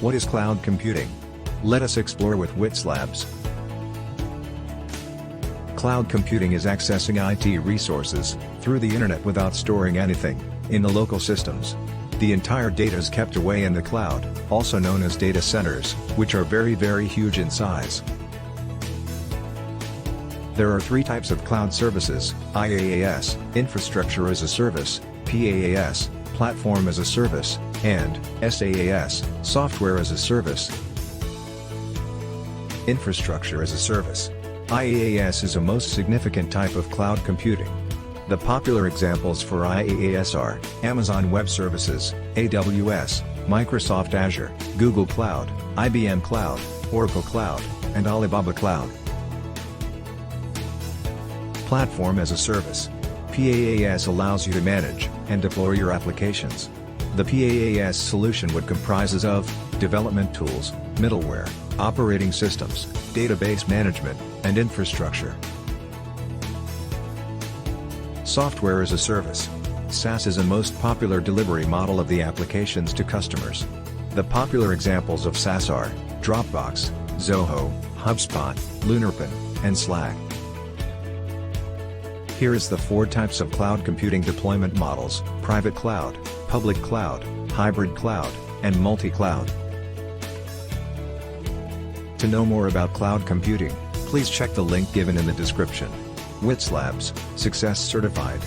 What is cloud computing? Let us explore with Whizlabs. Cloud computing is accessing IT resources through the internet without storing anything in the local systems. The entire data is kept away in the cloud, also known as data centers, which are very huge in size. There are three types of cloud services: IaaS, Infrastructure as a Service; PaaS, Platform as a Service; and SaaS, Software as a Service. Infrastructure as a Service. IaaS is a most significant type of cloud computing. The popular examples for IaaS are Amazon Web Services, AWS, Microsoft Azure, Google Cloud, IBM Cloud, Oracle Cloud, and Alibaba Cloud. Platform as a Service. PaaS allows you to manage and deploy your applications. The PaaS solution would comprises of development tools, middleware, operating systems, database management, and infrastructure. Software as a Service. SaaS is a most popular delivery model of the applications to customers. The popular examples of SaaS are Dropbox, Zoho, HubSpot, Lunarpin, and Slack. Here is the four types of cloud computing deployment models: private cloud, public cloud, hybrid cloud, and multi-cloud. To know more about cloud computing, please check the link given in the description. Whizlabs, Success Certified.